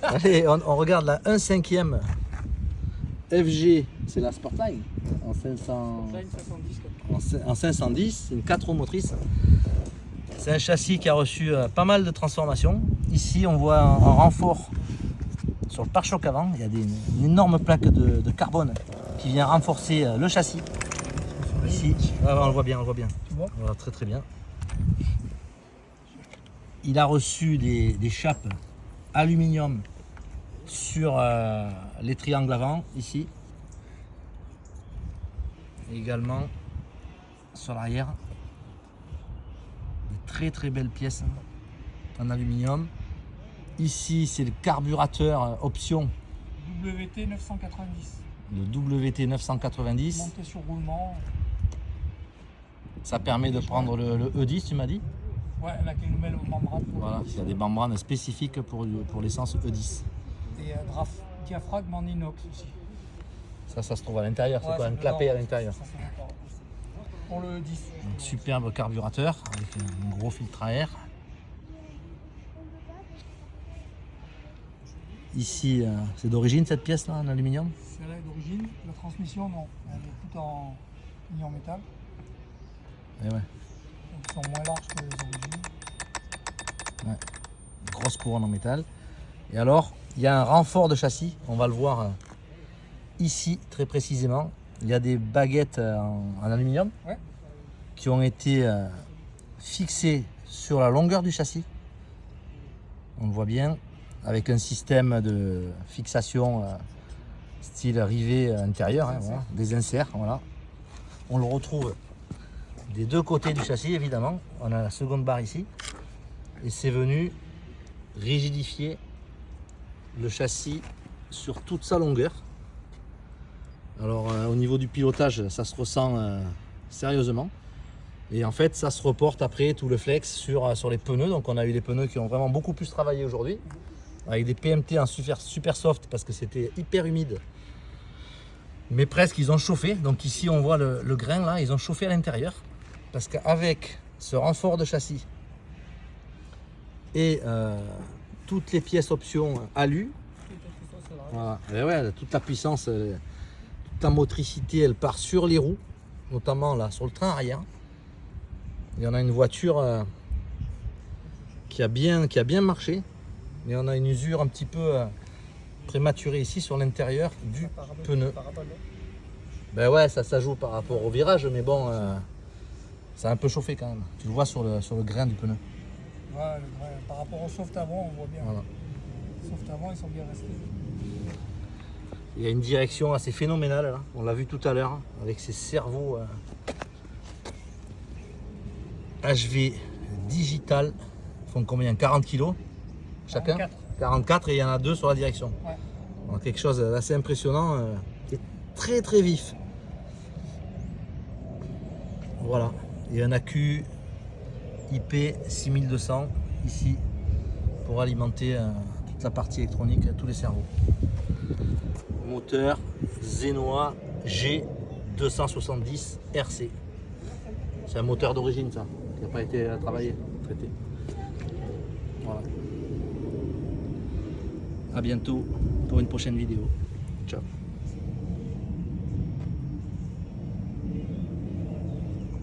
Allez, on regarde la 1/5e FG, c'est la Sportline en 500, en 510, c'est une 4 roues motrices. C'est un châssis qui a reçu pas mal de transformations. Ici, on voit un renfort sur le pare-choc avant. Il y a une énorme plaque de carbone qui vient renforcer le châssis. Ici, on le voit bien, on le voit bien. On voit très très bien. Il a reçu des chapes aluminium sur les triangles avant, ici. Et également sur l'arrière. Des très très belles pièces en aluminium. Ici, c'est le carburateur option WT 990. Le WT 990. Monté sur roulement. Ça permet de prendre le E10, tu m'as dit? Ouais, avec les nouvelles membranes. Voilà, il y a des membranes spécifiques pour l'essence E10. Et diaphragme en inox aussi. Ça se trouve à l'intérieur, c'est quoi un clapet à l'intérieur. Pour le E10. Un superbe carburateur avec un gros filtre à air. Ici, c'est d'origine cette pièce là en aluminium? Celle-là est d'origine. La transmission, non. Elle est toute en ligne en métal. Et ouais. Donc, ils sont moins larges que les origines. Ouais. Grosse couronne en métal. Et alors, il y a un renfort de châssis. On va le voir ici très précisément. Il y a des baguettes en aluminium qui ont été fixées sur la longueur du châssis. On le voit bien. Avec un système de fixation style rivet intérieur, hein, voilà, des inserts. Voilà. On le retrouve des deux côtés du châssis, évidemment. On a la seconde barre ici. Et c'est venu rigidifier le châssis sur toute sa longueur. Alors au niveau du pilotage, ça se ressent sérieusement. Et en fait, ça se reporte après tout le flex sur les pneus. Donc on a eu des pneus qui ont vraiment beaucoup plus travaillé aujourd'hui. Avec des PMT en super soft parce que c'était hyper humide. Mais presque, ils ont chauffé. Donc ici, on voit le grain là, ils ont chauffé à l'intérieur. Parce qu'avec ce renfort de châssis et toutes les pièces options alu, voilà. Et ouais, toute la puissance, toute la motricité, elle part sur les roues, notamment là sur le train arrière. Il y en a une voiture qui a bien marché. Mais on a une usure un petit peu prématurée ici sur l'intérieur du pneu. Ben ouais, ça joue par rapport au virage, mais bon, ça a un peu chauffé quand même. Tu le vois sur le grain du pneu. Ouais, le grain. Par rapport au soft avant, on voit bien. Voilà. Les soft avant, ils sont bien restés. Il y a une direction assez phénoménale, là. On l'a vu tout à l'heure, avec ces cerveaux HV digital. Ils font combien? 40 kg chacun? 44 et il y en a 2 sur la direction. Ouais. Donc, quelque chose d'assez impressionnant, qui est très très vif. Voilà, il y a un accu IP 6200 ici pour alimenter toute la partie électronique, tous les cerveaux. Moteur Zenoa G270 RC. C'est un moteur d'origine ça, qui n'a pas été travaillé, traité. Voilà. À bientôt pour une prochaine vidéo. Ciao.